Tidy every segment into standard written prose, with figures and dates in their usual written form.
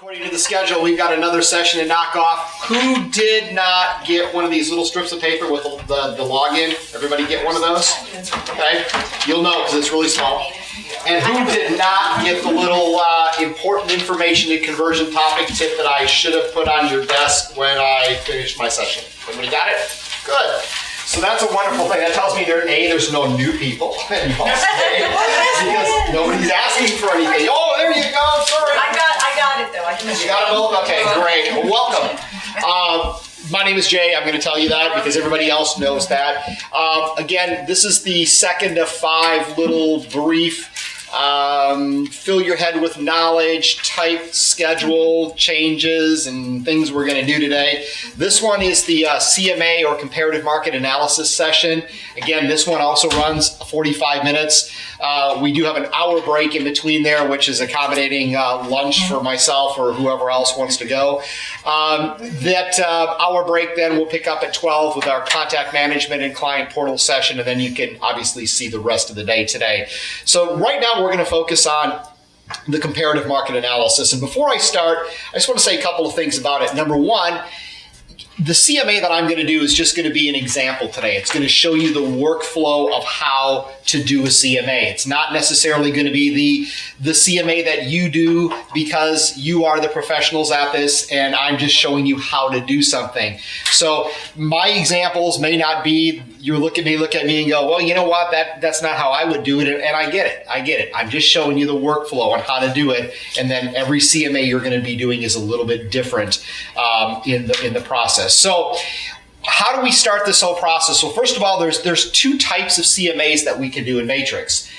According to the schedule, we've got another session to knock off. Who did not get one of these little strips of paper with the login? Everybody get one of those? Okay. You'll know because it's really small. And who did not get the little important information and conversion topic tip that I should have put on your desk when I finished my session? Everybody got it? Good. So that's a wonderful thing. That tells me there's no new people. Because nobody's asking for anything. Oh, there you go. Sorry. I got it though. You got it both? Okay, great. Well, welcome. My name is Jay. I'm going to tell you that because everybody else knows that. Again, this is the second of 5 little brief fill your head with knowledge type schedule changes and things we're going to do today. This one is the CMA or comparative market analysis session. Again, this one also runs 45 minutes. We do have an hour break in between there, which is accommodating lunch for myself or whoever else wants to go. That hour break then we'll pick up at 12 with our contact management and client portal session, and then you can obviously see the rest of the day today. So right now we're going to focus on the comparative market analysis. And before I start, I just want to say a couple of things about it. Number one, the CMA that I'm going to do is just going to be an example today. It's going to show you the workflow of how to do a CMA. It's not necessarily going to be the CMA that you do because you are the professionals at this and I'm just showing you how to do something. So my examples may not be, you look at me and go, well, you know what, that's not how I would do it. And I get it. I'm just showing you the workflow on how to do it. And then every CMA you're going to be doing is a little bit different in the process. So how do we start this whole process? Well, first of all, there's 2 types of CMAs that we can do in Matrix.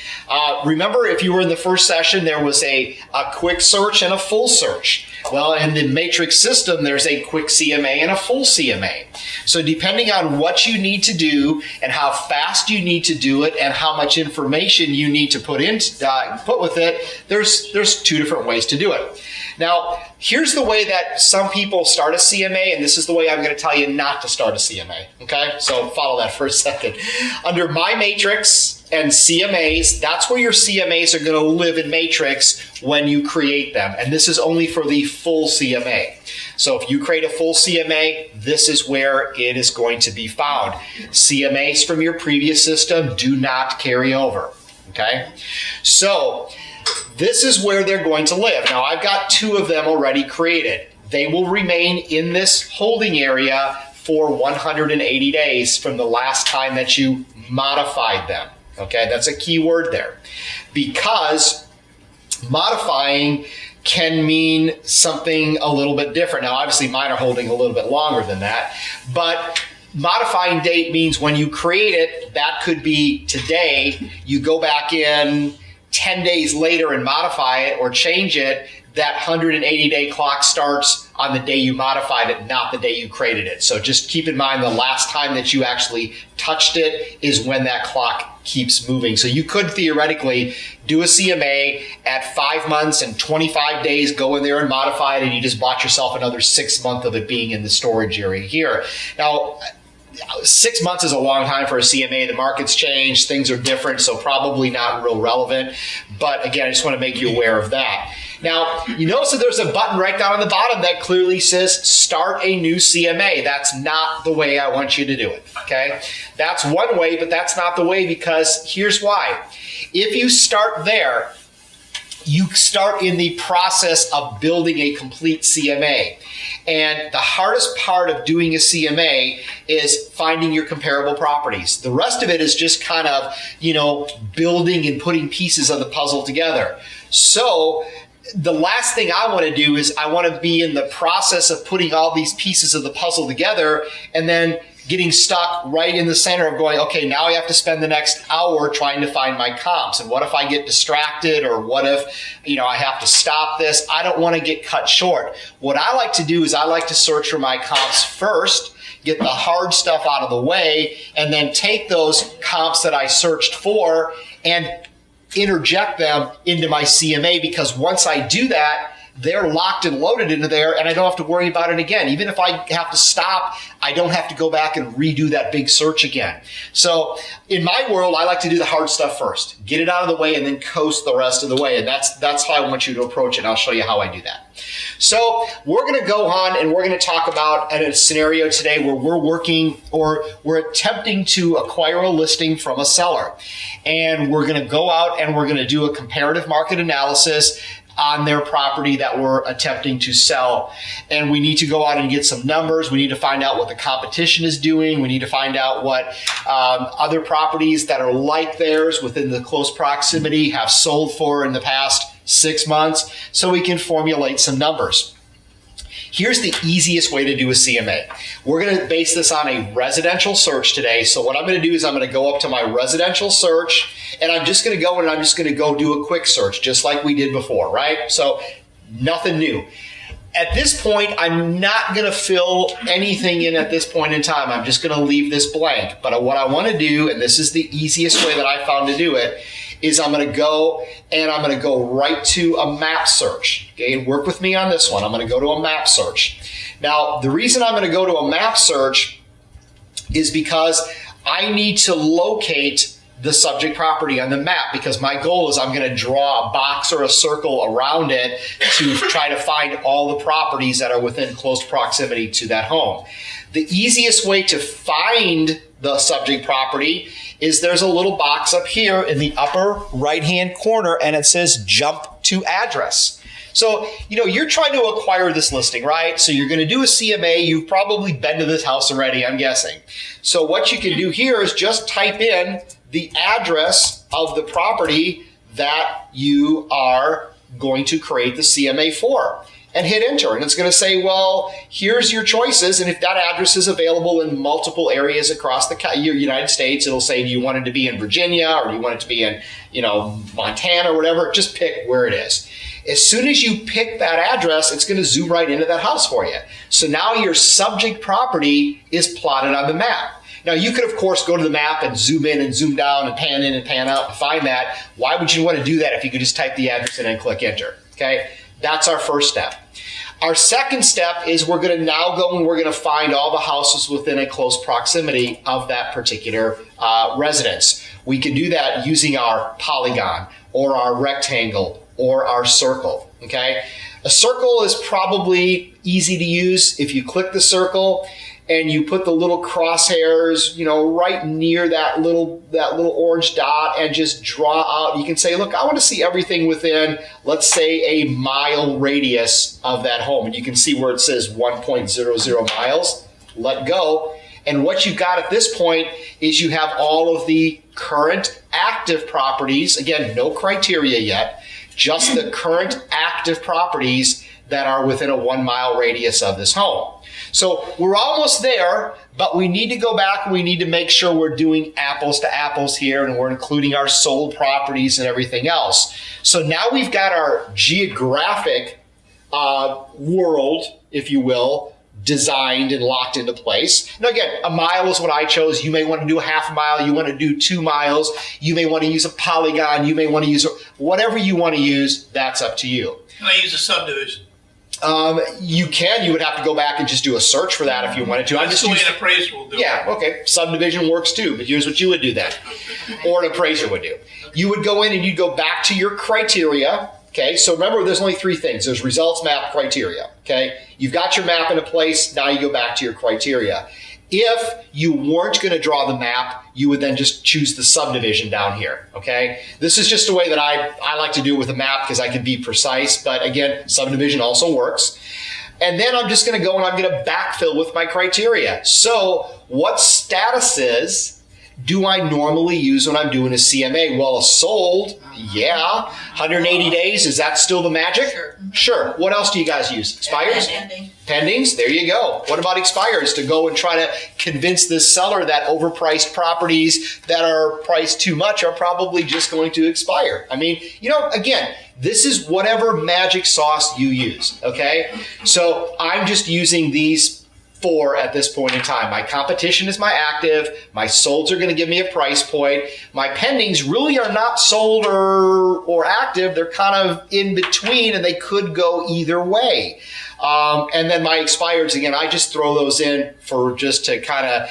Remember, if you were in the first session, there was a quick search and a full search. Well, in the Matrix system, there's a quick CMA and a full CMA. So depending on what you need to do and how fast you need to do it and how much information you need to put with it, there's 2 different ways to do it. Now, here's the way that some people start a CMA, and this is the way I'm going to tell you not to start a CMA. Okay, so follow that for a second. Under My Matrix and CMAs, that's where your CMAs are going to live in Matrix when you create them. And this is only for the full CMA. So if you create a full CMA, this is where it is going to be found. CMAs from your previous system do not carry over. Okay, so this is where they're going to live. Now, I've got 2 of them already created. They will remain in this holding area for 180 days from the last time that you modified them. Okay, that's a key word there. Because modifying can mean something a little bit different. Now, obviously, mine are holding a little bit longer than that. But modifying date means when you create it, that could be today. You go back in 10 days later and modify it or change it, that 180-day clock starts on the day you modified it, not the day you created it. So just keep in mind the last time that you actually touched it is when that clock keeps moving. So you could theoretically do a CMA at 5 months and 25 days, go in there and modify it, and you just bought yourself another 6 months of it being in the storage area here. Now, 6 months is a long time for a CMA. The market's changed, things are different, so probably not real relevant. But again, I just want to make you aware of that. Now, you notice that there's a button right down on the bottom that clearly says start a new CMA. That's not the way I want you to do it, okay? That's one way, but that's not the way because here's why. If you start there, you start in the process of building a complete CMA. And the hardest part of doing a CMA is finding your comparable properties. The rest of it is just kind of, building and putting pieces of the puzzle together. So the last thing I want to do is I want to be in the process of putting all these pieces of the puzzle together and then getting stuck right in the center of going, okay, now I have to spend the next hour trying to find my comps. And what if I get distracted, or what if, I have to stop this? I don't want to get cut short. What I like to do is I like to search for my comps first, get the hard stuff out of the way, and then take those comps that I searched for and interject them into my CMA, because once I do that, they're locked and loaded into there, and I don't have to worry about it again. Even if I have to stop, I don't have to go back and redo that big search again. So in my world, I like to do the hard stuff first, get it out of the way, and then coast the rest of the way. And that's how I want you to approach it. And I'll show you how I do that. So we're going to go on and we're going to talk about a scenario today where we're working or we're attempting to acquire a listing from a seller. And we're going to go out and we're going to do a comparative market analysis on their property that we're attempting to sell. And we need to go out and get some numbers. We need to find out what the competition is doing. We need to find out what other properties that are like theirs within the close proximity have sold for in the past 6 months, so we can formulate some numbers. Here's the easiest way to do a CMA. We're going to base this on a residential search today. So what I'm going to do is I'm going to go up to my residential search, and I'm just going to go and I'm just going to go do a quick search, just like we did before, right? So nothing new. At this point, I'm not going to fill anything in at this point in time. I'm just going to leave this blank. But what I want to do, and this is the easiest way that I found to do it, is I'm going to go and I'm going to go right to a map search. Okay, and work with me on this one. I'm going to go to a map search. Now, the reason I'm going to go to a map search is because I need to locate the subject property on the map, because my goal is I'm going to draw a box or a circle around it to try to find all the properties that are within close proximity to that home. The easiest way to find the subject property is there's a little box up here in the upper right-hand corner, and it says jump to address. So, you're trying to acquire this listing, right? So you're going to do a CMA. You've probably been to this house already, I'm guessing. So what you can do here is just type in the address of the property that you are going to create the CMA for, and hit enter. And it's going to say, well, here's your choices. And if that address is available in multiple areas across the United States, it'll say, do you want it to be in Virginia, or do you want it to be in, Montana or whatever? Just pick where it is. As soon as you pick that address, it's going to zoom right into that house for you. So now your subject property is plotted on the map. Now, you could, of course, go to the map and zoom in and zoom down and pan in and pan out and find that. Why would you want to do that if you could just type the address in and click enter? Okay, that's our first step. Our second step is we're going to now go and we're going to find all the houses within a close proximity of that particular residence. We can do that using our polygon or our rectangle or our circle, okay? A circle is probably easy to use. If you click the circle and you put the little crosshairs, right near that little orange dot, and just draw out, you can say, look, I want to see everything within, let's say, a mile radius of that home. And you can see where it says 1.00 miles. Let go. And what you've got at this point is you have all of the current active properties. Again, no criteria yet, just the current active properties that are within a 1 mile radius of this home. So we're almost there, but we need to go back and we need to make sure we're doing apples to apples here, and we're including our sold properties and everything else. So now we've got our geographic world, if you will, designed and locked into place. Now again, a mile is what I chose. You may want to do a half a mile. You want to do 2 miles. You may want to use a polygon. You may want to use whatever you want to use. That's up to you. Can I use a subdivision? You can. You would have to go back and just do a search for that if you wanted to. That's the way an appraiser will do it. Yeah, okay. Subdivision works too, but here's what you would do then, or an appraiser would do. You would go in and you'd go back to your criteria. Okay, so remember, there's only 3 things. There's results, map, criteria. Okay, you've got your map into place. Now you go back to your criteria. If you weren't going to draw the map, you would then just choose the subdivision down here, okay? This is just a way that I like to do it with a map because I can be precise, but again, subdivision also works. And then I'm just going to go and I'm going to backfill with my criteria. So what statuses do I normally use when I'm doing a CMA? Well, a sold, yeah. 180 days, is that still the magic? Sure. Sure. What else do you guys use? Expires? Pending. Pendings, there you go. What about expires? To go and try to convince this seller that overpriced properties that are priced too much are probably just going to expire. I mean, again, this is whatever magic sauce you use, okay? So I'm just using these four at this point in time. My competition is my active. My solds are going to give me a price point. My pendings really are not sold or active. They're kind of in between, and they could go either way. And then my expireds, again, I just throw those in for just to kind of,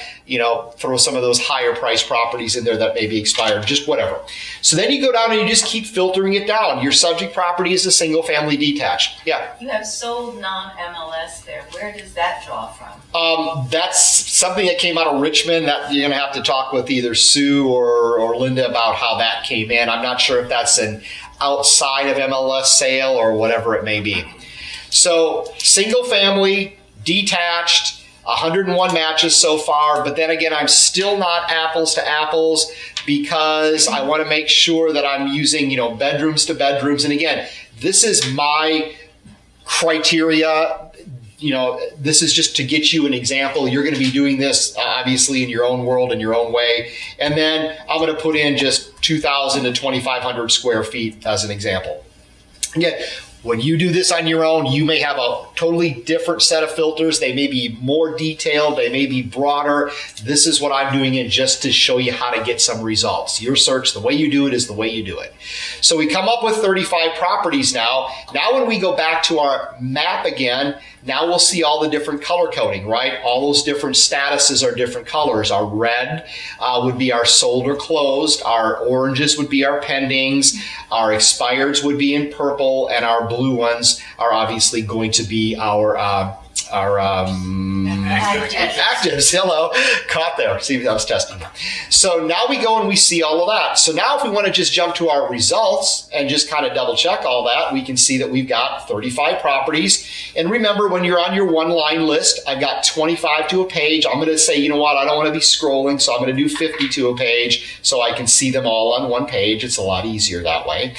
throw some of those higher price properties in there that may be expired, just whatever. So then you go down and you just keep filtering it down. Your subject property is a single family detached. Yeah. You have sold non-MLS there. Where does that draw from? That's something that came out of Richmond that you're going to have to talk with either Sue or Linda about how that came in. I'm not sure if that's an outside of MLS sale or whatever it may be. So single family, detached, 101 matches so far, but then again, I'm still not apples to apples because I want to make sure that I'm using, bedrooms to bedrooms. And again, this is my criteria. This is just to get you an example. You're going to be doing this obviously in your own world, in your own way. And then I'm going to put in just 2,000 to 2,500 square feet as an example. Again, when you do this on your own, you may have a totally different set of filters. They may be more detailed. They may be broader. This is what I'm doing it just to show you how to get some results. Your search, the way you do it is the way you do it. So we come up with 35 properties now. Now when we go back to our map again, now we'll see all the different color coding, right? All those different statuses are different colors. Our red would be our sold or closed. Our oranges would be our pendings. Our expireds would be in purple, and our blue ones are obviously going to be our actives. Hello, caught there. See, I was testing you. So now we go and we see all of that. So now if we want to just jump to our results and just kind of double check all that, we can see that we've got 35 properties. And remember, when you're on your one line list, I've got 25 to a page. I'm going to say, I don't want to be scrolling, so I'm going to do 50 to a page so I can see them all on one page. It's a lot easier that way.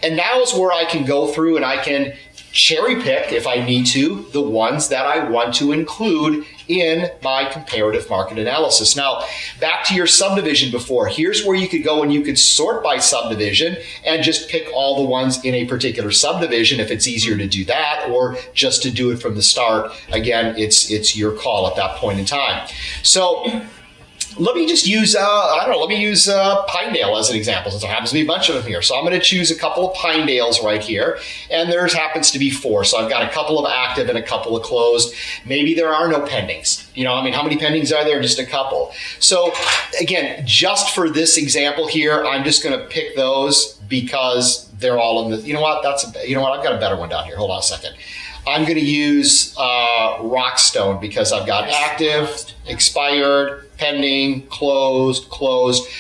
And now is where I can go through and I can cherry pick, if I need to, the ones that I want to include in my comparative market analysis. Now, back to your subdivision before. Here's where you could go and you could sort by subdivision and just pick all the ones in a particular subdivision if it's easier to do that, or just to do it from the start. Again, it's your call at that point in time. So let me just use, Pinedale as an example, since there happens to be a bunch of them here. So I'm going to choose a couple of Pinedales right here, and there happens to be 4. So I've got a couple of active and a couple of closed. Maybe there are no pendings. How many pendings are there? Just a couple. So again, just for this example here, I'm just going to pick those because they're all in the, I've got a better one down here. Hold on a second. I'm going to use Rockstone because I've got active, expired, pending, closed.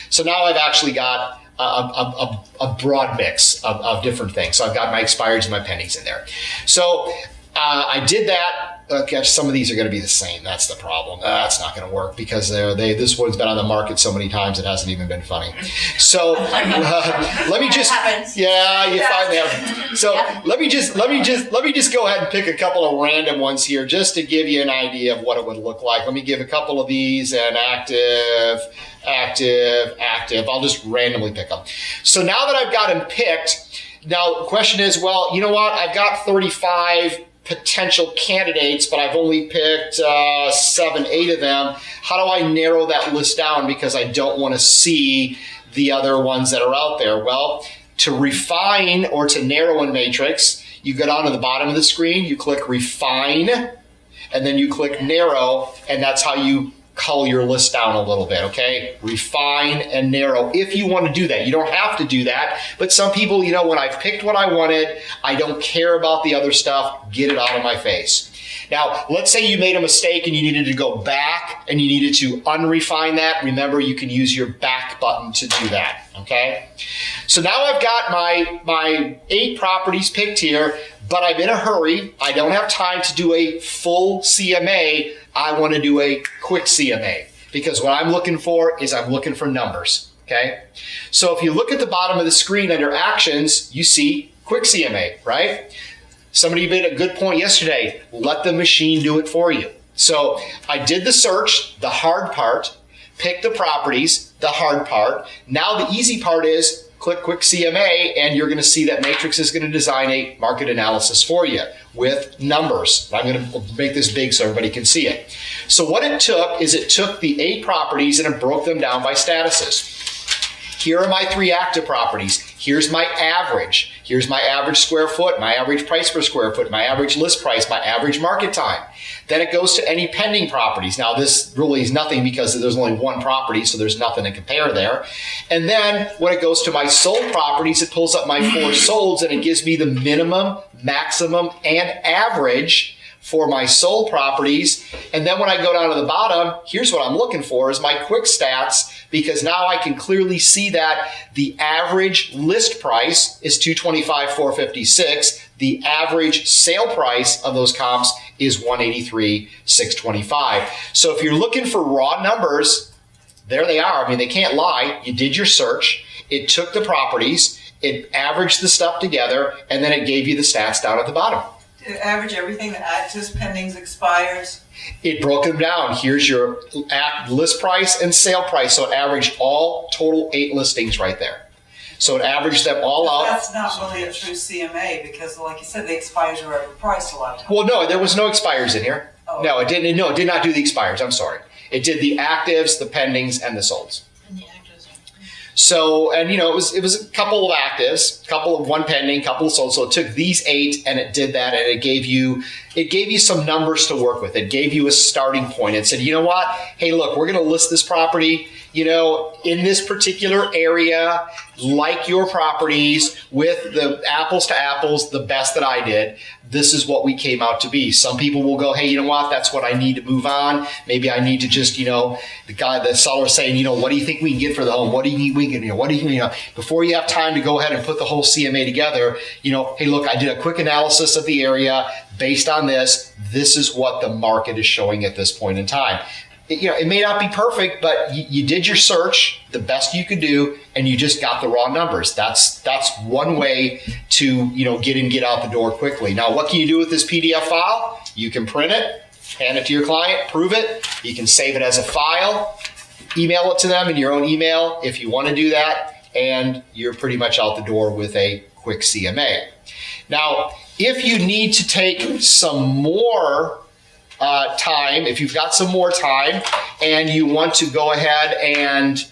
So now I've actually got a broad mix of different things. So I've got my expireds and my pendings in there. So I did that. Gosh, some of these are going to be the same. That's the problem. That's not going to work because this one's been on the market so many times it hasn't even been funny. So let me just, yeah, you find that. So let me just go ahead and pick a couple of random ones here just to give you an idea of what it would look like. Let me give a couple of these and active. I'll just randomly pick them. So now that I've got them picked, now the question is, well, you know what? I've got 35 potential candidates, but I've only picked 7, 8 of them. How do I narrow that list down because I don't want to see the other ones that are out there? Well, to refine or to narrow in Matrix, you go down to the bottom of the screen, you click refine, and then you click narrow, and that's how you cull your list down a little bit, okay? Refine and narrow if you want to do that. You don't have to do that, but some people, when I've picked what I wanted, I don't care about the other stuff, get it out of my face. Now, let's say you made a mistake and you needed to go back and you needed to unrefine that. Remember, you can use your back button to do that, okay? So now I've got my 8 properties picked here, but I'm in a hurry. I don't have time to do a full CMA. I want to do a quick CMA because what I'm looking for is I'm looking for numbers, okay? So if you look at the bottom of the screen under actions, you see quick CMA, right? Somebody made a good point yesterday. Let the machine do it for you. So I did the search, the hard part, picked the properties, the hard part. Now the easy part is click Quick CMA, and you're going to see that Matrix is going to design a market analysis for you with numbers. I'm going to make this big so everybody can see it. So what it took is it took the 8 properties and it broke them down by statuses. Here are my 3 active properties. Here's my average. Here's my average square foot, my average price per square foot, my average list price, my average market time. Then it goes to any pending properties. Now this really is nothing because there's only 1 property, so there's nothing to compare there. And then when it goes to my sold properties, it pulls up my 4 solds and it gives me the minimum, maximum, and average for my sold properties. And then when I go down to the bottom, here's what I'm looking for is my quick stats, because now I can clearly see that the average list price is $225,456. The average sale price of those comps is $183,625. So if you're looking for raw numbers, there they are. I mean, they can't lie. You did your search. It took the properties, it averaged the stuff together, and then it gave you the stats down at the bottom. Did it average everything, the actives, pendings, expires? It broke them down. Here's your list price and sale price. So it averaged all total 8 listings right there. So it averaged them all out. That's not really a true CMA because, like you said, the expires are overpriced a lot of times. Well, no, there was no expires in here. Oh. No, it didn't. No, it did not do the expires. I'm sorry. It did the actives, the pendings, and the solds. So, and it was a couple of actives, couple of 1 pending, couple of sold. So it took these 8 and it did that, and it gave you some numbers to work with. It gave you a starting point. It said, you know what? Hey, look, we're going to list this property, in this particular area, like your properties, with the apples to apples, the best that I did. This is what we came out to be. Some people will go, hey, you know what? That's what I need to move on. Maybe I need to just, the seller saying, what do you think we can get for the home? What do you need? Before you have time to go ahead and put the whole CMA together, hey, look, I did a quick analysis of the area based on this. This is what the market is showing at this point in time. It may not be perfect, but you did your search the best you could do, and you just got the raw numbers. That's one way to get out the door quickly. Now, what can you do with this PDF file? You can print it, hand it to your client, prove it. You can save it as a file, email it to them in your own email if you want to do that, and you're pretty much out the door with a quick CMA. Now, if you need to take some more time, if you've got some more time and you want to go ahead and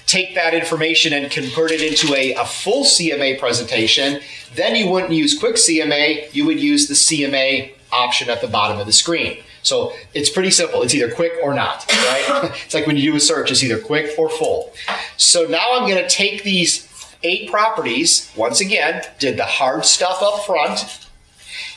take that information and convert it into a full CMA presentation, then you wouldn't use Quick CMA, you would use the CMA option at the bottom of the screen. So it's pretty simple. It's either quick or not, right? It's like when you do a search, it's either quick or full. So now I'm going to take these 8 properties, once again, did the hard stuff up front,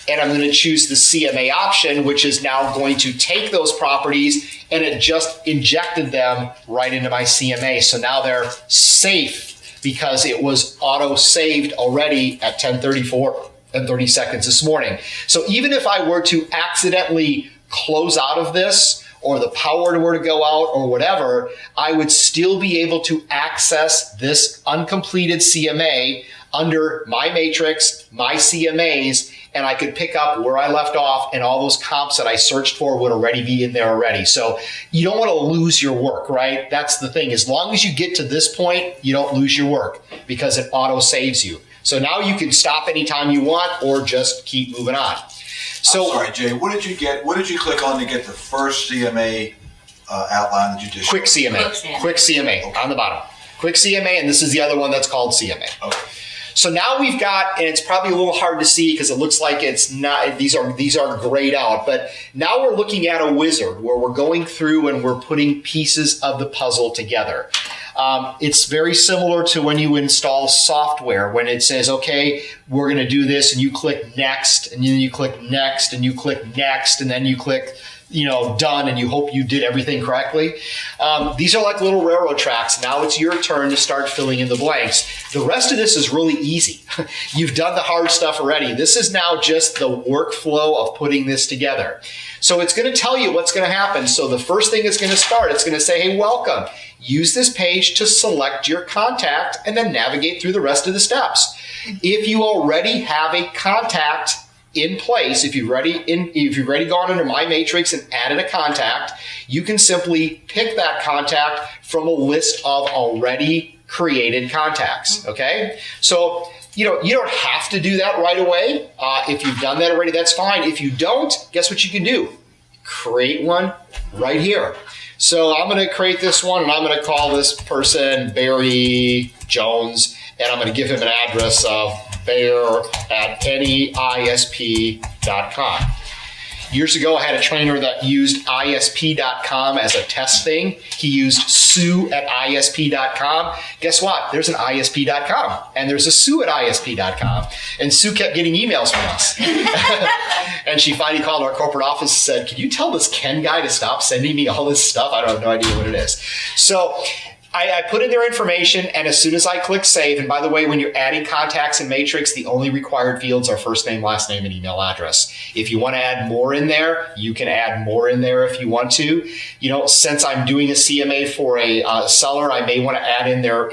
and I'm going to choose the CMA option, which is now going to take those properties and it just injected them right into my CMA. So now they're safe because it was auto-saved already at 10:34 and 30 seconds this morning. So even if I were to accidentally close out of this, or the power were to go out or whatever, I would still be able to access this uncompleted CMA under my matrix, my CMAs, and I could pick up where I left off, and all those comps that I searched for would already be in there already. So you don't want to lose your work, right? That's the thing. As long as you get to this point, you don't lose your work because it auto saves you. So now you can stop anytime you want or just keep moving on. So, I'm sorry, Jay, what did you get? What did you click on to get the first CMA outline that you just Quick showed? CMA. Quick CMA on the bottom. Quick CMA, and this is the other one that's called CMA. Okay. So now we've got, and it's probably a little hard to see because it looks like it's not, these are grayed out, but now we're looking at a wizard where we're going through and we're putting pieces of the puzzle together. It's very similar to when you install software, when it says, okay, we're going to do this, and you click next, and then you click next, and you click next, and then you click done, and you hope you did everything correctly. These are like little railroad tracks. Now it's your turn to start filling in the blanks. The rest of this is really easy. You've done the hard stuff already. This is now just the workflow of putting this together. So it's going to tell you what's going to happen. So the first thing it's going to start, it's going to say, hey, welcome. Use this page to select your contact and then navigate through the rest of the steps. If you already have a contact in place, if you've already gone into My Matrix and added a contact, you can simply pick that contact from a list of already created contacts, okay? So, you don't have to do that right away. If you've done that already, that's fine. If you don't, guess what you can do? Create one right here. So I'm going to create this one, and I'm going to call this person Barry Jones, and I'm going to give him an address of bear@anyisp.com. Years ago, I had a trainer that used ISP.com as a test thing. He used Sue@ISP.com. Guess what? There's an ISP.com, and there's a Sue at ISP.com. And Sue kept getting emails from us. And she finally called our corporate office and said, "Can you tell this Ken guy to stop sending me all this stuff? I have no idea what it is." So I put in their information, and as soon as I click save, and by the way, when you're adding contacts in Matrix, the only required fields are first name, last name, and email address. If you want to add more in there, you can add more in there if you want to. Since I'm doing a CMA for a seller, I may want to add in their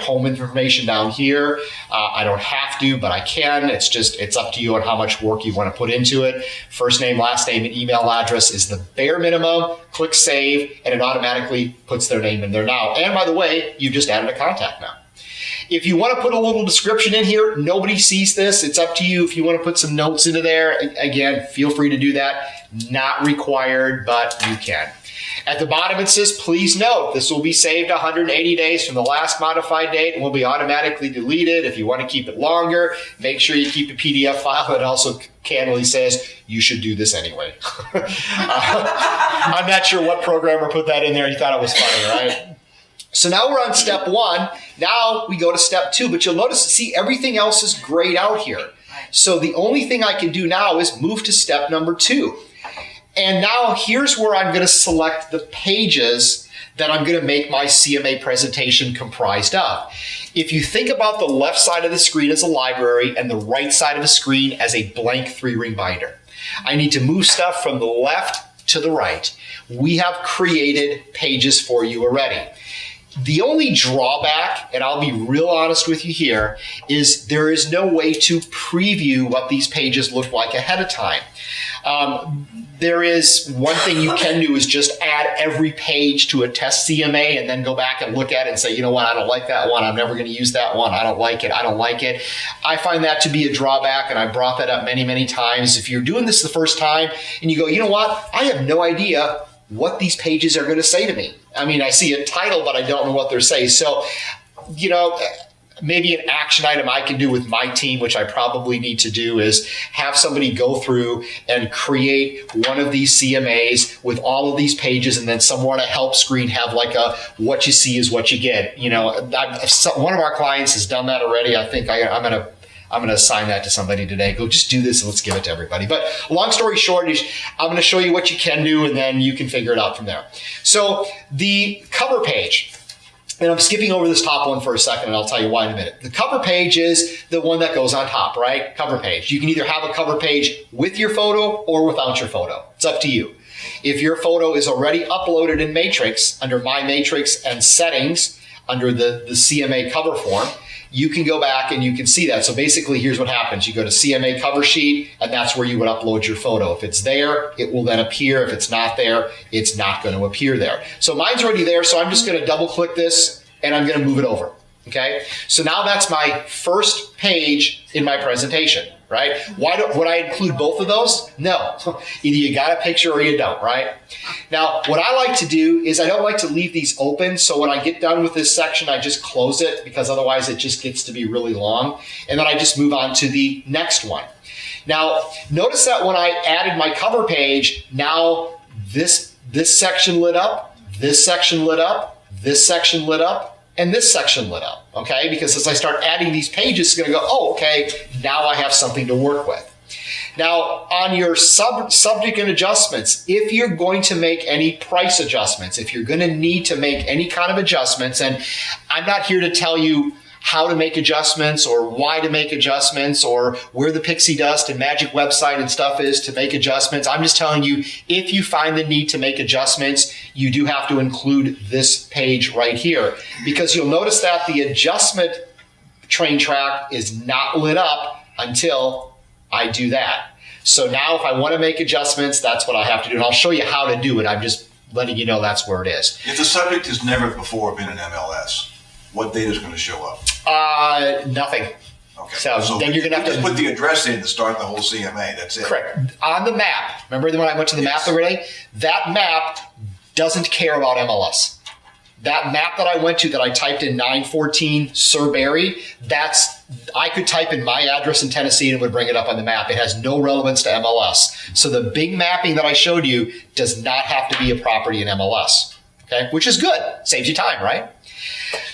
home information down here. I don't have to, but I can. It's up to you on how much work you want to put into it. First name, last name, and email address is the bare minimum. Click save, and it automatically puts their name in there now. And by the way, you've just added a contact now. If you want to put a little description in here, nobody sees this. It's up to you. If you want to put some notes into there, again, feel free to do that. Not required, but you can. At the bottom, it says, please note, this will be saved 180 days from the last modified date and will be automatically deleted. If you want to keep it longer, make sure you keep a PDF file. It also candidly says you should do this anyway. I'm not sure what programmer put that in there. He thought it was funny, right? So now we're on step 1. Now we go to step 2, but you'll notice, see, everything else is grayed out here. So the only thing I can do now is move to step number 2. And now here's where I'm going to select the pages that I'm going to make my CMA presentation comprised of. If you think about the left side of the screen as a library and the right side of the screen as a blank 3-ring binder, I need to move stuff from the left to the right. We have created pages for you already. The only drawback, and I'll be real honest with you here, is there is no way to preview what these pages look like ahead of time. There is one thing you can do is just add every page to a test CMA and then go back and look at it and say, you know what, I don't like that one. I'm never going to use that one. I don't like it. I don't like it. I find that to be a drawback, and I brought that up many, many times. If you're doing this the first time and you go, you know what, I have no idea what these pages are going to say to me. I mean, I see a title, but I don't know what they're saying. So, maybe an action item I can do with my team, which I probably need to do, is have somebody go through and create one of these CMAs with all of these pages, and then somewhere on a help screen have like a what you see is what you get. One of our clients has done that already. I think I'm going to assign that to somebody today. Go just do this and let's give it to everybody. But long story short, I'm going to show you what you can do, and then you can figure it out from there. So the cover page, and I'm skipping over this top one for a second, and I'll tell you why in a minute. The cover page is the one that goes on top, right? Cover page. You can either have a cover page with your photo or without your photo. It's up to you. If your photo is already uploaded in Matrix, under My Matrix and Settings, under the CMA cover form, you can go back and you can see that. So basically, here's what happens. You go to CMA cover sheet, and that's where you would upload your photo. If it's there, it will then appear. If it's not there, it's not going to appear there. So mine's already there, so I'm just going to double click this, and I'm going to move it over. Okay? So now that's my first page in my presentation, right? Would I include both of those? No. Either you got a picture or you don't, right? Now, what I like to do is I don't like to leave these open. So when I get done with this section, I just close it, because otherwise it just gets to be really long. And then I just move on to the next one. Now, notice that when I added my cover page, now this section lit up, this section lit up, this section lit up, and this section lit up, okay? Because as I start adding these pages, it's gonna go, oh, okay, now I have something to work with. Now, on your subject and adjustments, if you're going to make any price adjustments, if you're gonna need to make any kind of adjustments, and I'm not here to tell you how to make adjustments or why to make adjustments or where the pixie dust and magic website and stuff is to make adjustments. I'm just telling you, if you find the need to make adjustments, you do have to include this page right here, because you'll notice that the adjustment train track is not lit up until I do that. So now if I want to make adjustments, that's what I have to do. And I'll show you how to do it. I'm just letting you know that's where it is. If the subject has never before been an MLS, what data is going to show up? Nothing. Okay. So then you're gonna have just to put the address in to start the whole CMA. That's it. Correct. On the map, remember when I went to the map the other day? That map doesn't care about MLS. That map that I went to that I typed in 914 Surberry, I could type in my address in Tennessee and it would bring it up on the map. It has no relevance to MLS. So the big mapping that I showed you does not have to be a property in MLS. Okay, which is good. Saves you time, right?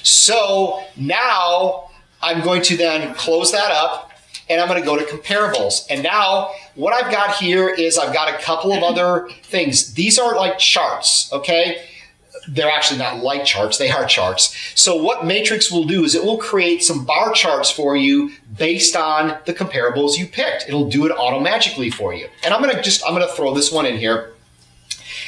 So now I'm going to then close that up and I'm going to go to comparables. And now what I've got here is I've got a couple of other things. These are like charts, okay? They're actually not like charts, they are charts. So what Matrix will do is it will create some bar charts for you based on the comparables you picked. It'll do it automagically for you. And I'm going to throw this one in here.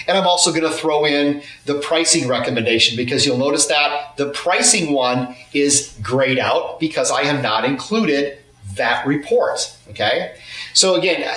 And I'm also going to throw in the pricing recommendation because you'll notice that the pricing one is grayed out because I have not included that report. Okay. So again,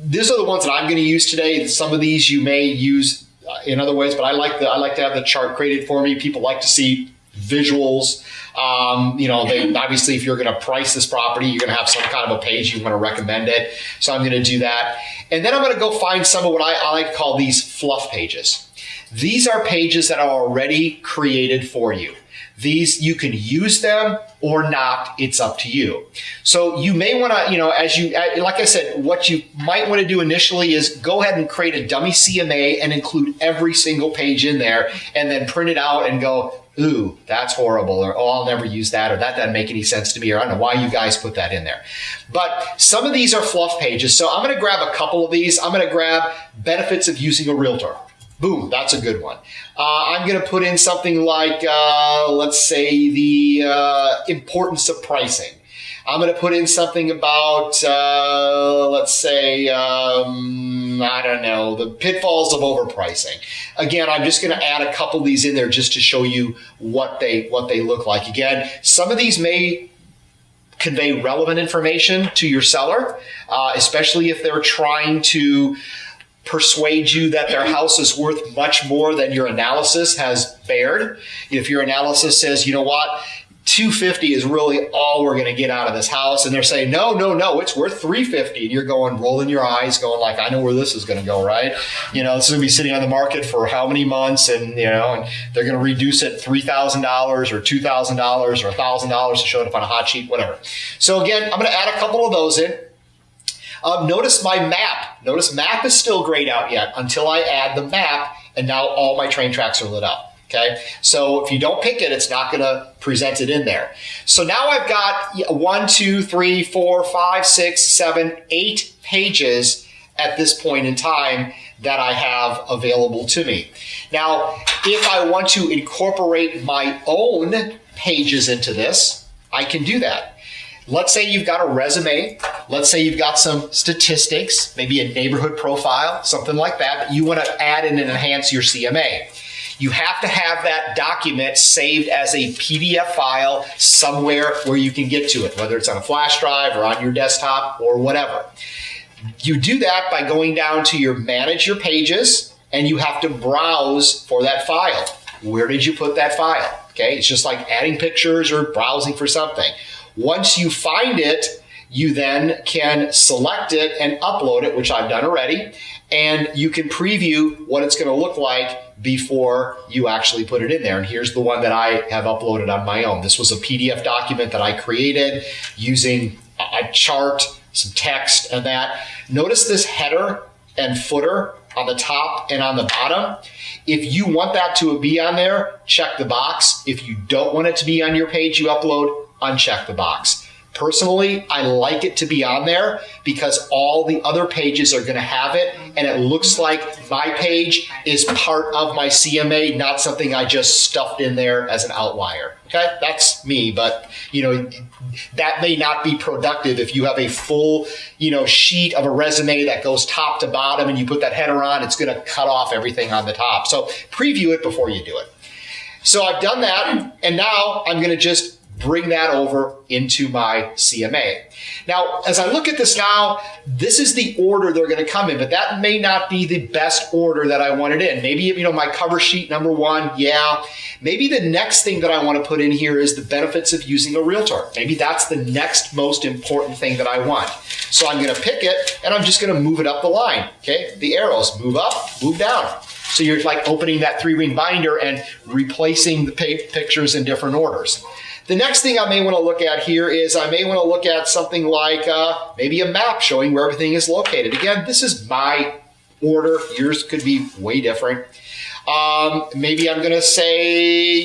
these are the ones that I'm going to use today. Some of these you may use in other ways, but I like to have the chart created for me. People like to see visuals. They obviously, if you're going to price this property, you're going to have some kind of a page you want to recommend it. So I'm going to do that. And then I'm going to go find some of what I like to call these fluff pages. These are pages that are already created for you. These, you can use them or not. It's up to you. So you may want to, like I said, what you might want to do initially is go ahead and create a dummy CMA and include every single page in there and then print it out and go, ooh, that's horrible, or oh, I'll never use that, or that doesn't make any sense to me, or I don't know why you guys put that in there. But some of these are fluff pages. So I'm going to grab a couple of these. I'm going to grab benefits of using a realtor. Boom, that's a good one. I'm going to put in something like, let's say, the importance of pricing. I'm going to put in something about, let's say, I don't know, the pitfalls of overpricing. Again, I'm just going to add a couple of these in there just to show you what they look like. Again, some of these may convey relevant information to your seller, especially if they're trying to persuade you that their house is worth much more than your analysis has bared. If your analysis says, you know what, $250 is really all we're going to get out of this house, and they're saying, no, it's worth $350, and you're rolling your eyes, going like, I know where this is going to go, right? This is going to be sitting on the market for how many months, and and they're going to reduce it $3,000 or $2,000 or $1,000 to show it up on a hot sheet, whatever. So again, I'm going to add a couple of those in. Notice my map. Notice map is still grayed out yet until I add the map, and now all my train tracks are lit up. Okay, so if you don't pick it, it's not going to present it in there. So now I've got 1, 2, 3, 4, 5, 6, 7, 8 pages at this point in time that I have available to me. Now, if I want to incorporate my own pages into this, I can do that. Let's say you've got a resume. Let's say you've got some statistics, maybe a neighborhood profile, something like that you want to add in and enhance your CMA. You have to have that document saved as a PDF file somewhere where you can get to it, whether it's on a flash drive or on your desktop or whatever. You do that by going down to your Manage Your Pages, and you have to browse for that file. Where did you put that file? Okay, it's just like adding pictures or browsing for something. Once you find it, you then can select it and upload it, which I've done already, and you can preview what it's going to look like before you actually put it in there. And here's the one that I have uploaded on my own. This was a PDF document that I created using a chart, some text, and that. Notice this header and footer on the top and on the bottom. If you want that to be on there, check the box. If you don't want it to be on your page you upload, uncheck the box. Personally, I like it to be on there because all the other pages are going to have it, and it looks like my page is part of my CMA, not something I just stuffed in there as an outlier. Okay, that's me, but that may not be productive if you have a full sheet of a resume that goes top to bottom and you put that header on. It's going to cut off everything on the top. So preview it before you do it. So I've done that, and now I'm going to just bring that over into my CMA. Now, as I look at this now, this is the order they're going to come in, but that may not be the best order that I wanted in. Maybe, my cover sheet number one, yeah. Maybe the next thing that I want to put in here is the benefits of using a realtor. Maybe that's the next most important thing that I want. So I'm going to pick it and I'm just going to move it up the line. Okay, the arrows move up, move down. So you're like opening that 3-ring binder and replacing the pictures in different orders. The next thing I may want to look at here is I may want to look at something like maybe a map showing where everything is located. Again, this is my order. Yours could be way different. Maybe I'm going to say,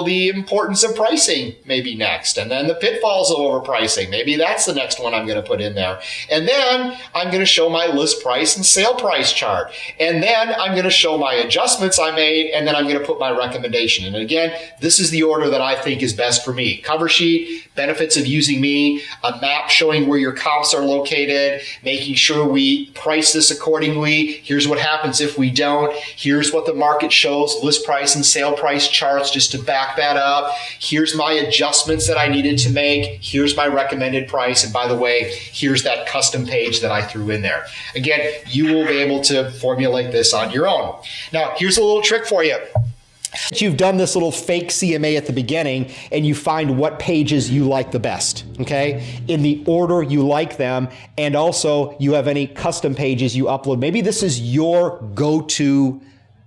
the importance of pricing maybe next. And then the pitfalls of overpricing. Maybe that's the next one I'm going to put in there. And then I'm going to show my list price and sale price chart. And then I'm going to show my adjustments I made. And then I'm going to put my recommendation. And again, this is the order that I think is best for me. Cover sheet, benefits of using me, a map showing where your comps are located, making sure we price this accordingly. Here's what happens if we don't. Here's what the market shows, list price and sale price charts just to back that up. Here's my adjustments that I needed to make. Here's my recommended price. And by the way, here's that custom page that I threw in there. Again, you will be able to formulate this on your own. Now, here's a little trick for you. You've done this little fake CMA at the beginning and you find what pages you like the best, okay? In the order you like them, and also you have any custom pages you upload. Maybe this is your go-to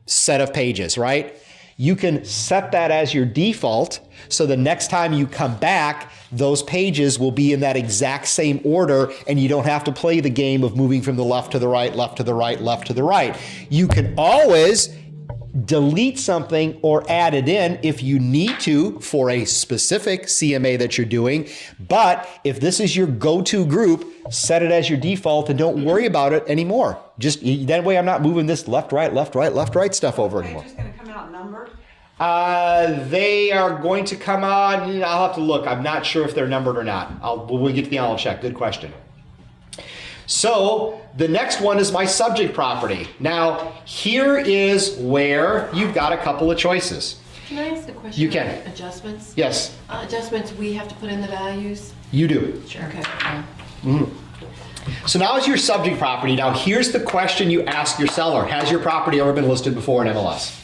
set of pages, right? You can set that as your default, so the next time you come back, those pages will be in that exact same order and you don't have to play the game of moving from the left to the right, left to the right, left to the right. You can always delete something or add it in if you need to for a specific CMA that you're doing. But if this is your go-to group, set it as your default and don't worry about it anymore. Just that way I'm not moving this left, right, left, right, left, right stuff over anymore. Are they just going to come out numbered? They are going to come on, I'll have to look. I'm not sure if they're numbered or not. We'll get to the I'll check. Good question. So the next one is my subject property. Now, here is where you've got a couple of choices. Can I ask a question? You can. About adjustments? Yes, Adjustments, we have to put in the values? you do. Sure. Okay. So now is your subject property. Now here's the question you ask your seller. Has your property ever been listed before in MLS?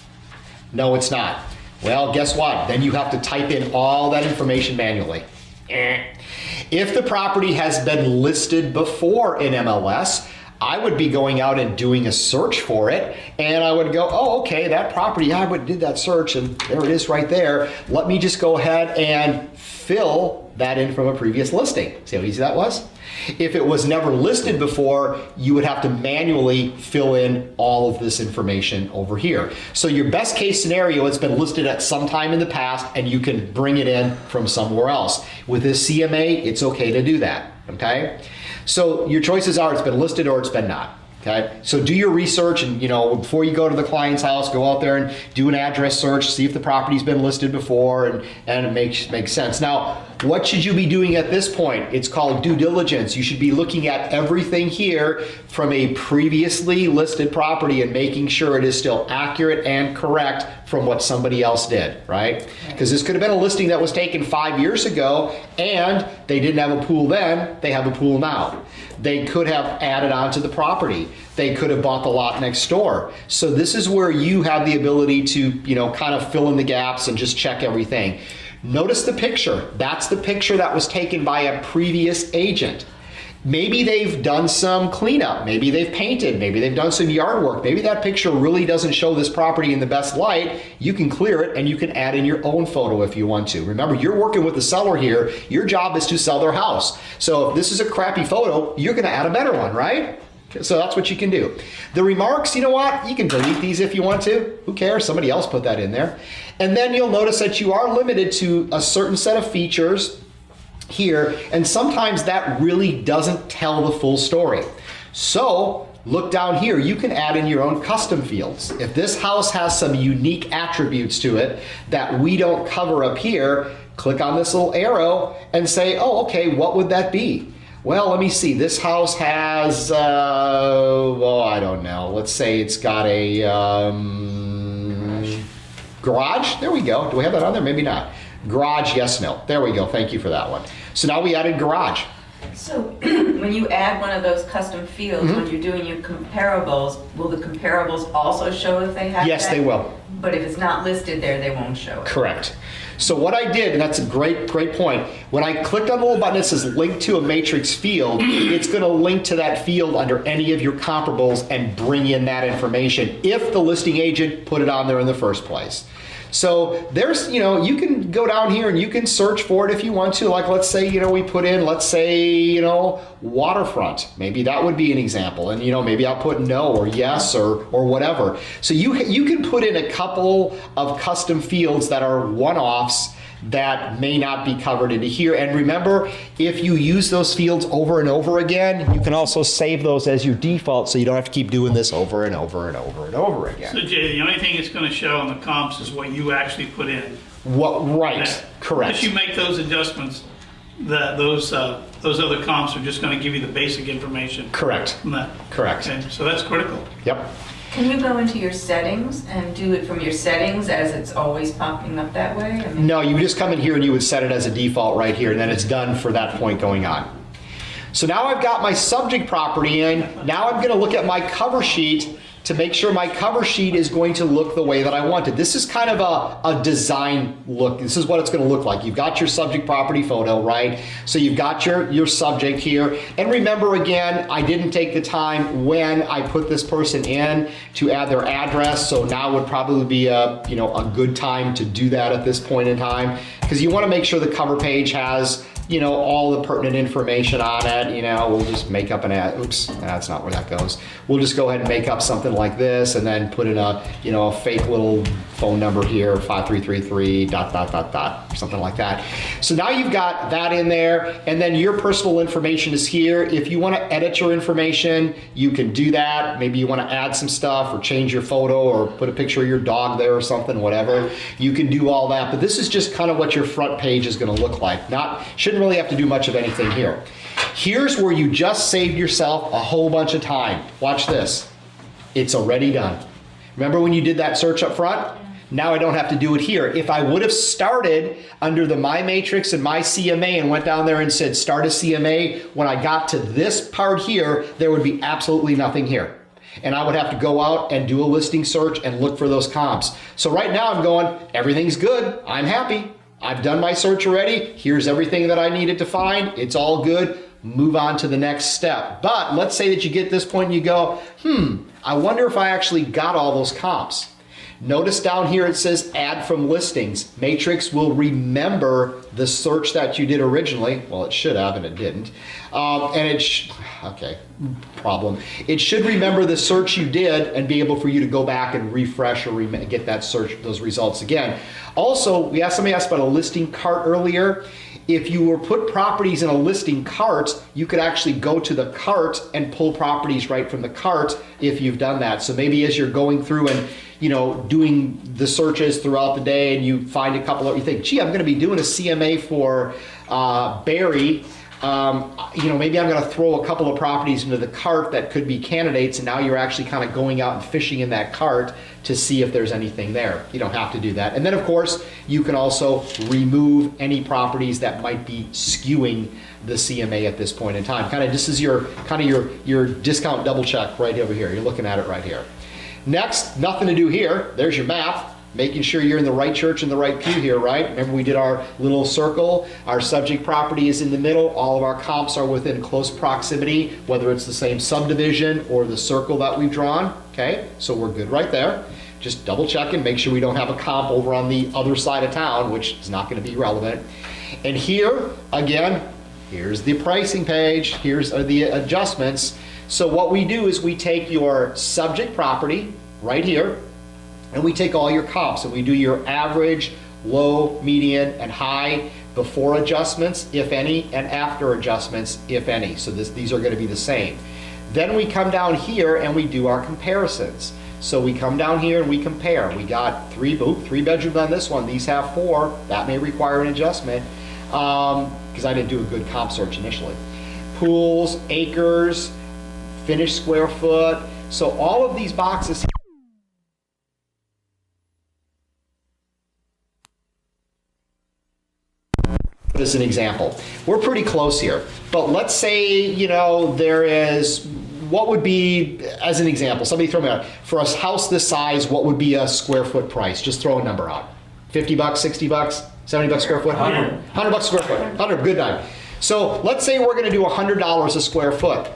No, it's not. Well, guess what? Then you have to type in all that information manually. If the property has been listed before in MLS, I would be going out and doing a search for it, and I would go, oh, okay, that property, I did that search, and there it is right there. Let me just go ahead and fill that in from a previous listing. See how easy that was? If it was never listed before, you would have to manually fill in all of this information over here. So your best case scenario, it's been listed at some time in the past and you can bring it in from somewhere else. With this CMA, it's okay to do that, okay? So your choices are it's been listed or it's been not. Okay, so do your research and, before you go to the client's house, go out there and do an address search, see if the property's been listed before, and it makes sense. Now, what should you be doing at this point? It's called due diligence. You should be looking at everything here from a previously listed property and making sure it is still accurate and correct from what somebody else did, right? Because this could have been a listing that was taken 5 years ago and they didn't have a pool then, they have a pool now. They could have added on to the property. They could have bought the lot next door. So this is where you have the ability to, kind of fill in the gaps and just check everything. Notice the picture. That's the picture that was taken by a previous agent. Maybe they've done some cleanup. Maybe they've painted. Maybe they've done some yard work. Maybe that picture really doesn't show this property in the best light. You can clear it and you can add in your own photo if you want to. Remember, you're working with the seller here. Your job is to sell their house. So if this is a crappy photo, you're going to add a better one, right? So that's what you can do. The remarks, you know what? You can delete these if you want to. Who cares? Somebody else put that in there. And then you'll notice that you are limited to a certain set of features here, and sometimes that really doesn't tell the full story. So look down here, you can add in your own custom fields. If this house has some unique attributes to it that we don't cover up here, click on this little arrow and say, oh, okay, what would that be? Well, let me see. This house has, I don't know. Let's say it's got a garage. There we go. Do we have that on there? Maybe not. Garage, yes, no. There we go. Thank you for that one. So now we added garage. So when you add one of those custom fields, Mm-hmm. when you're doing your comparables, will the comparables also show if they have Yes, that? they will. But if it's not listed there, they won't show it. Correct. So what I did, and that's a great point, when I clicked on the little button that says link to a matrix field, it's going to link to that field under any of your comparables and bring in that information if the listing agent put it on there in the first place. So there's, you can go down here and you can search for it if you want to. Like, let's say, we put in, let's say, waterfront. Maybe that would be an example. And, maybe I'll put no or yes or whatever. So you can put in a couple of custom fields that are one-offs that may not be covered into here. And remember, if you use those fields over and over again, you can also save those as your default so you don't have to keep doing this over and over and over and over again. So Jay, the only thing it's going to show in the comps is what you actually put in. Right, correct. If you make those adjustments, those other comps are just going to give you the basic information. Correct. From that. Correct. Okay, so that's critical. Yep. Can you go into your settings and do it from your settings as it's always popping up that way? I mean, No, you would just come in here and you would set it as a default right here, and then it's done for that point going on. So now I've got my subject property in. Now I'm going to look at my cover sheet to make sure my cover sheet is going to look the way that I want it. This is kind of a design look. This is what it's going to look like. You've got your subject property photo, right? So you've got your subject here. And remember, again, I didn't take the time when I put this person in to add their address. So now would probably be a good time to do that at this point in time, because you want to make sure the cover page has all the pertinent information on it. We'll just make up an ad. Oops, that's not where that goes. We'll just go ahead and make up something like this and then put in a fake little phone number here, 5333 ... something like that. So now you've got that in there, and then your personal information is here. If you want to edit your information, you can do that. Maybe you want to add some stuff or change your photo or put a picture of your dog there or something, whatever. You can do all that, but this is just kind of what your front page is going to look like. Shouldn't really have to do much of anything here. Here's where you just saved yourself a whole bunch of time. Watch this. It's already done. Remember when you did that search up front? Now I don't have to do it here. If I would have started under the My Matrix and My CMA and went down there and said start a CMA, when I got to this part here, there would be absolutely nothing here. And I would have to go out and do a listing search and look for those comps. So right now I'm going, everything's good. I'm happy. I've done my search already. Here's everything that I needed to find. It's all good. Move on to the next step. But let's say that you get this point and you go, I wonder if I actually got all those comps. Notice down here it says add from listings. Matrix will remember the search that you did originally. Well, it should have, and it didn't. It should remember the search you did and be able for you to go back and refresh or get that search, those results again. Also, somebody asked about a listing cart earlier. If you were put properties in a listing cart, you could actually go to the cart and pull properties right from the cart if you've done that. So maybe as you're going through and doing the searches throughout the day and you find a couple of, you think, gee, I'm going to be doing a CMA for Barry. Maybe I'm going to throw a couple of properties into the cart that could be candidates, and now you're actually kind of going out and fishing in that cart to see if there's anything there. You don't have to do that. And then, of course, you can also remove any properties that might be skewing the CMA at this point in time. This is your discount double check right over here. You're looking at it right here. Next, nothing to do here. There's your map. Making sure you're in the right church and the right pew here, right? Remember we did our little circle. Our subject property is in the middle. All of our comps are within close proximity, whether it's the same subdivision or the circle that we've drawn, okay? So we're good right there. Just double check and make sure we don't have a comp over on the other side of town, which is not going to be relevant. And here, again, here's the pricing page. Here's the adjustments. So what we do is we take your subject property right here, and we take all your comps and we do your average, low, median, and high before adjustments, if any, and after adjustments, if any. So these are going to be the same. Then we come down here and we do our comparisons. So we come down here and we compare. We got three bedrooms on this one. These have 4. That may require an adjustment because I didn't do a good comp search initially. Pools, acres, finished square foot. So all of these boxes as an example. We're pretty close here, but let's say, you know, there is, what would be, as an example, somebody throw me out, for a house this size, what would be a square foot price? Just throw a number out. 50 bucks, 60 bucks, 70 bucks square foot? 100 bucks square foot, 100, good night. So let's say we're gonna do $100 a square foot.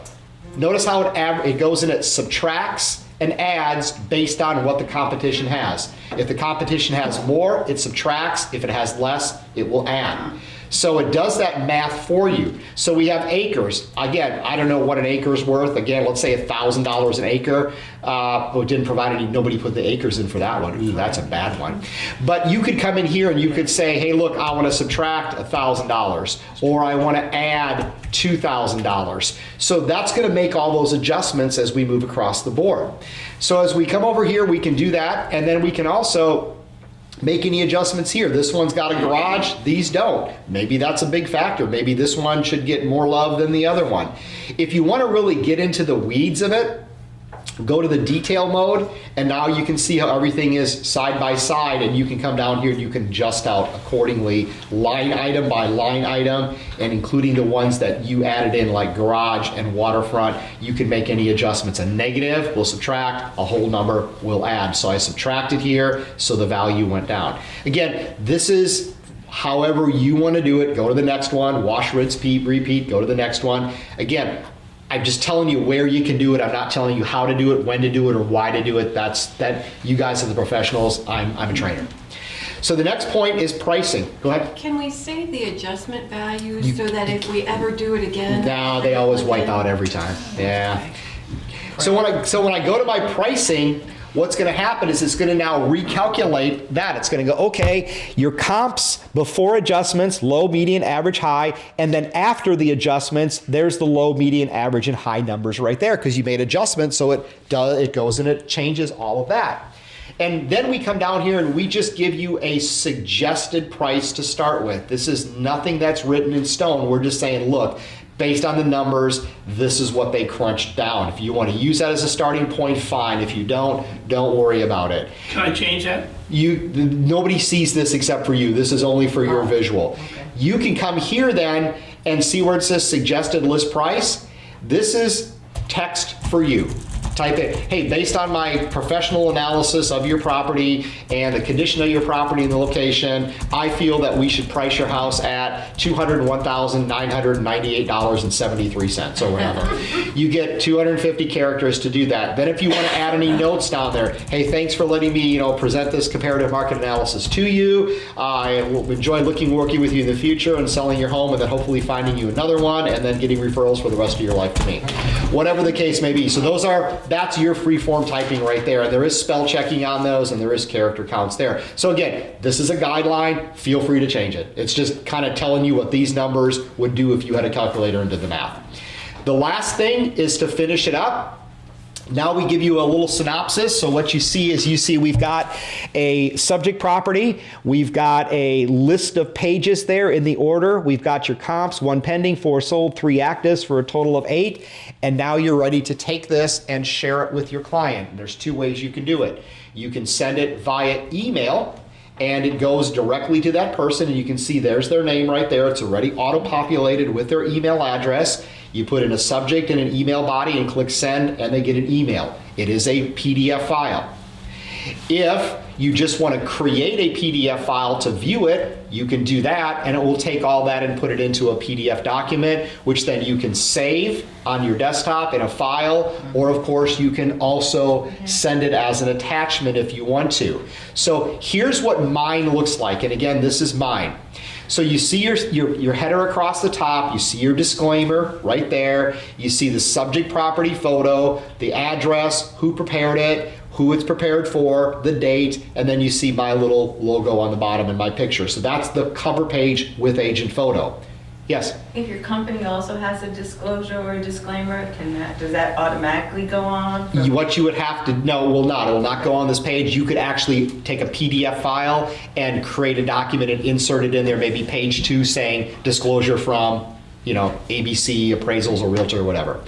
Notice how it goes and it subtracts and adds based on what the competition has. If the competition has more, it subtracts. If it has less, it will add. So it does that math for you. So we have acres. Again, I don't know what an acre is worth. Again, let's say $1,000 an acre. It didn't provide any, nobody put the acres in for that one. Ooh, that's a bad one. But you could come in here and you could say, hey, look, I want to subtract $1,000, or I want to add $2,000. So that's going to make all those adjustments as we move across the board. So as we come over here, we can do that, and then we can also make any adjustments here. This one's got a garage, these don't. Maybe that's a big factor. Maybe this one should get more love than the other one. If you want to really get into the weeds of it, go to the detail mode, and now you can see how everything is side by side, and you can come down here and you can adjust out accordingly, line item by line item, and including the ones that you added in like garage and waterfront. You can make any adjustments. A negative will subtract, a whole number will add. So I subtracted here, so the value went down. Again, this is however you want to do it. Go to the next one, wash, rinse, repeat, go to the next one. Again, I'm just telling you where you can do it. I'm not telling you how to do it, when to do it, or why to do it. That you guys are the professionals. I'm a trainer. So the next point is pricing. Go ahead. Can we save the adjustment values so that if we ever do it again? No, they always wipe out every time. Yeah. So when I go to my pricing, what's going to happen is it's going to now recalculate that. It's going to go, okay, your comps before adjustments, low, median, average, high, and then after the adjustments, there's the low, median, average, and high numbers right there because you made adjustments, so it goes and it changes all of that. And then we come down here and we just give you a suggested price to start with. This is nothing that's written in stone. We're just saying, look, based on the numbers, this is what they crunched down. If you want to use that as a starting point, fine. If you don't worry about it. Can I change that? Nobody sees this except for you. This is only for your visual. Okay. You can come here then and see where it says suggested list price. This is text for you. Type it, hey, based on my professional analysis of your property and the condition of your property and the location, I feel that we should price your house at $201,998.73 or whatever. You get 250 characters to do that. Then if you want to add any notes down there, hey, thanks for letting me, present this comparative market analysis to you. I will enjoy working with you in the future and selling your home and then hopefully finding you another one and then getting referrals for the rest of your life to me. Whatever the case may be. So that's your free form typing right there. And there is spell checking on those and there is character counts there. So again, this is a guideline. Feel free to change it. It's just kind of telling you what these numbers would do if you had a calculator and did the math. The last thing is to finish it up. Now we give you a little synopsis. So what you see is we've got a subject property. We've got a list of pages there in the order. We've got your comps, 1 pending, 4 sold, 3 actives for a total of 8. And now you're ready to take this and share it with your client. There's 2 ways you can do it. You can send it via email and it goes directly to that person and you can see there's their name right there. It's already auto-populated with their email address. You put in a subject and an email body and click send and they get an email. It is a PDF file. If you just want to create a PDF file to view it, you can do that and it will take all that and put it into a PDF document, which then you can save on your desktop in a file, or of course you can also send it as an attachment if you want to. So here's what mine looks like, and again, this is mine. So you see your header across the top, you see your disclaimer right there, you see the subject property photo, the address, who prepared it, who it's prepared for, the date, and then you see my little logo on the bottom and my picture. So that's the cover page with agent photo. Yes? If your company also has a disclosure or a disclaimer, does that automatically go on? What you would have to, no, it will not. It will not go on this page. You could actually take a PDF file and create a document and insert it in there, maybe page 2 saying disclosure from, ABC, appraisals, or realtor, or whatever.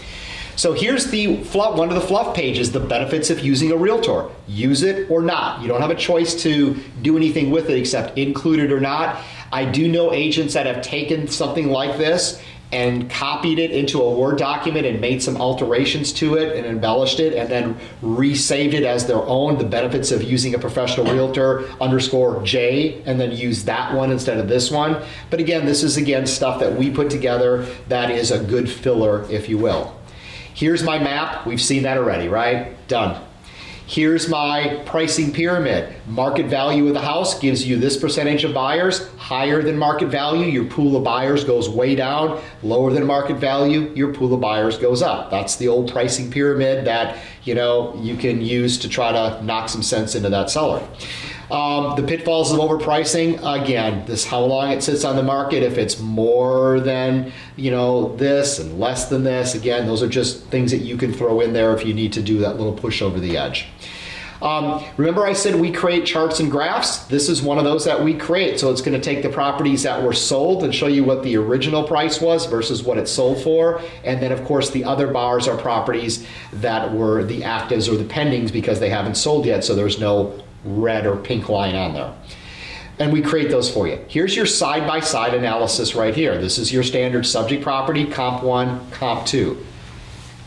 So here's one of the fluff pages, the benefits of using a realtor. Use it or not. You don't have a choice to do anything with it except include it or not. I do know agents that have taken something like this and copied it into a Word document and made some alterations to it and embellished it and then resaved it as their own, the benefits of using a professional realtor _J, and then use that one instead of this one. But again, this is stuff that we put together that is a good filler, if you will. Here's my map. We've seen that already, right? Done. Here's my pricing pyramid. Market value of the house gives you this percentage of buyers. Higher than market value, your pool of buyers goes way down. Lower than market value, your pool of buyers goes up. That's the old pricing pyramid that you can use to try to knock some sense into that seller. The pitfalls of overpricing, again, this how long it sits on the market. If it's more than this and less than this, again, those are just things that you can throw in there if you need to do that little push over the edge. Remember I said we create charts and graphs? This is one of those that we create. So it's going to take the properties that were sold and show you what the original price was versus what it sold for. And then of course the other bars are properties that were the actives or the pendings because they haven't sold yet. So there's no red or pink line on there. And we create those for you. Here's your side-by-side analysis right here. This is your standard subject property, comp 1, comp 2.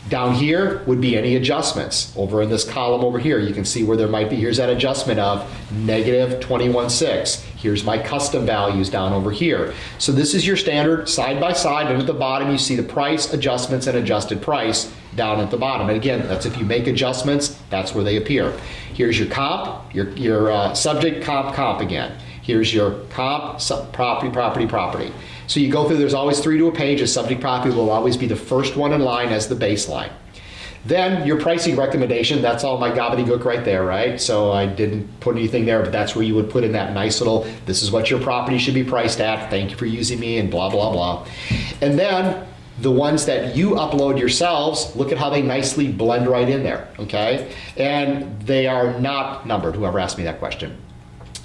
Down here would be any adjustments. Over in this column over here, you can see where there might be. Here's that adjustment of -21.6. Here's my custom values down over here. So this is your standard side-by-side, and at the bottom you see the price, adjustments, and adjusted price down at the bottom. And again, that's if you make adjustments, that's where they appear. Here's your comp, your subject, comp again. Here's your comp, property. So you go through, there's always 3 to a page. A subject property will always be the first one in line as the baseline. Then your pricing recommendation, that's all my gobbledygook right there, right? So I didn't put anything there, but that's where you would put in that nice little, this is what your property should be priced at, thank you for using me, and blah, blah, blah. And then the ones that you upload yourselves, look at how they nicely blend right in there, okay? And they are not numbered, whoever asked me that question.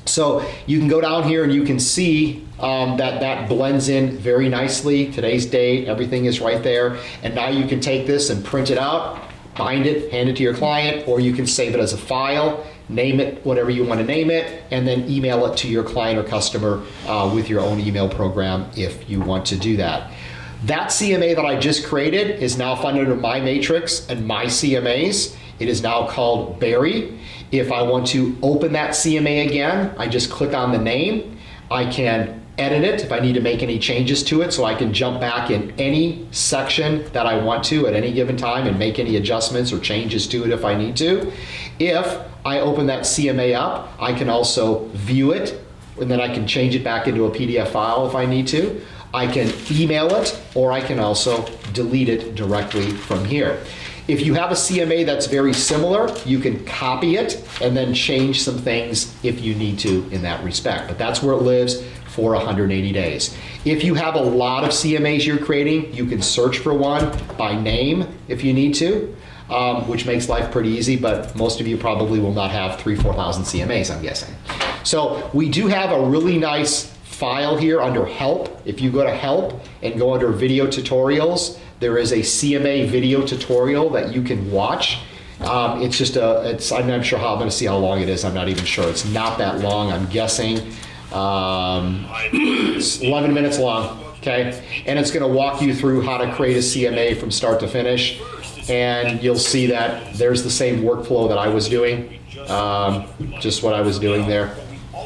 So you can go down here and you can see that blends in very nicely. Today's date, everything is right there. And now you can take this and print it out, bind it, hand it to your client, or you can save it as a file, name it whatever you want to name it, and then email it to your client or customer with your own email program if you want to do that. That CMA that I just created is now funded under my matrix and my CMAs. It is now called Barry. If I want to open that CMA again, I just click on the name. I can edit it if I need to make any changes to it, so I can jump back in any section that I want to at any given time and make any adjustments or changes to it if I need to. If I open that CMA up, I can also view it, and then I can change it back into a PDF file if I need to. I can email it, or I can also delete it directly from here. If you have a CMA that's very similar, you can copy it and then change some things if you need to in that respect. But that's where it lives for 180 days. If you have a lot of CMAs you're creating, you can search for one by name if you need to, which makes life pretty easy, but most of you probably will not have 3,000-4,000 CMAs, I'm guessing. So we do have a really nice file here under Help. If you go to Help and go under Video Tutorials, there is a CMA video tutorial that you can watch. It's just I'm not sure how I'm going to see how long it is. I'm not even sure. It's not that long. I'm guessing it's 11 minutes long. Okay, and it's going to walk you through how to create a CMA from start to finish, and you'll see that there's the same workflow that I was doing, just what I was doing there.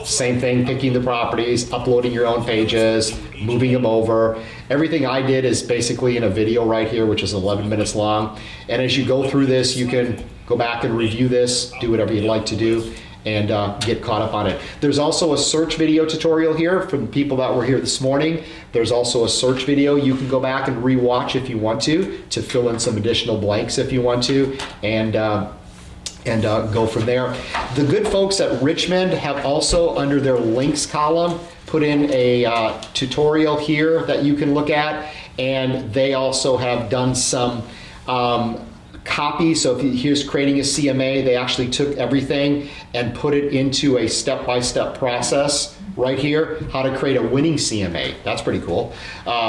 Same thing, picking the properties, uploading your own pages, moving them over. Everything I did is basically in a video right here, which is 11 minutes long. And as you go through this, you can go back and review this, do whatever you'd like to do, and get caught up on it. There's also a search video tutorial here from people that were here this morning. There's also a search video you can go back and rewatch if you want to fill in some additional blanks if you want to, and go from there. The good folks at Richmond have also, under their links column, put in a tutorial here that you can look at, and they also have done some copy. So if here's creating a CMA, they actually took everything and put it into a step-by-step process right here, how to create a winning CMA. That's pretty cool.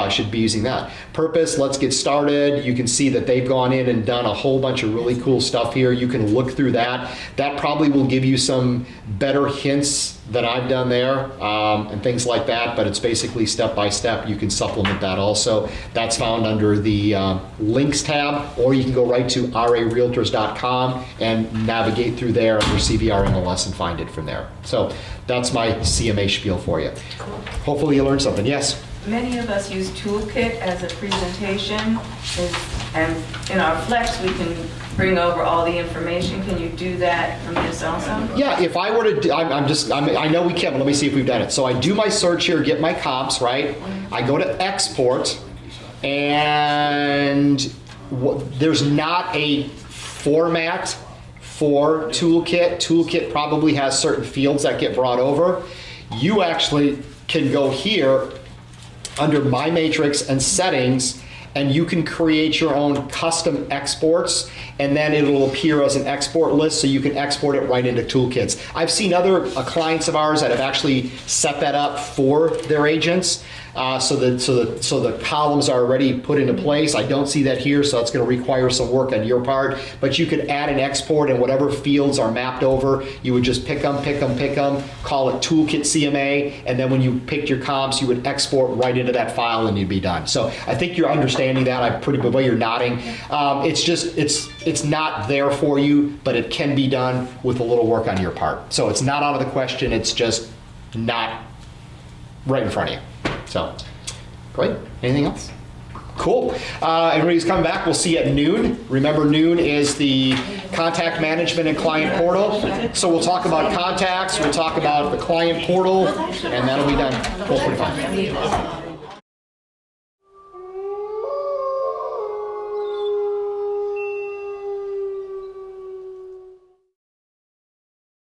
Should be using that. Purpose, let's get started. You can see that they've gone in and done a whole bunch of really cool stuff here. You can look through that. That probably will give you some better hints than I've done there, and things like that, but it's basically step by step. You can supplement that also. That's found under the links tab, or you can go right to rarealtors.com and navigate through there under CVR MLS and find it from there. So that's my CMA spiel for you. Hopefully you learned something. Yes? Many of us use Toolkit as a presentation, and in our Flex, we can bring over all the information. Can you do that from this also? Yeah, if I were to do, I know we can, but let me see if we've done it. So I do my search here, get my comps, right? I go to export, and there's not a format for Toolkit. Toolkit probably has certain fields that get brought over. You actually can go here under My Matrix and Settings, and you can create your own custom exports, and then it'll appear as an export list, so you can export it right into Toolkits. I've seen other clients of ours that have actually set that up for their agents, so the columns are already put into place. I don't see that here, so it's going to require some work on your part. But you could add an export, and whatever fields are mapped over, you would just pick them, call it Toolkit CMA, and then when you picked your comps, you would export right into that file, and you'd be done. So I think you're understanding that. I'm pretty, the way you're nodding. It's not there for you, but it can be done with a little work on your part. So it's not out of the question. It's just not right in front of you. So, great. Anything else? Cool. Everybody's coming back. We'll see you at noon. Remember, noon is the contact management and client portal. So we'll talk about contacts, we'll talk about the client portal, and that'll be done. 12:45.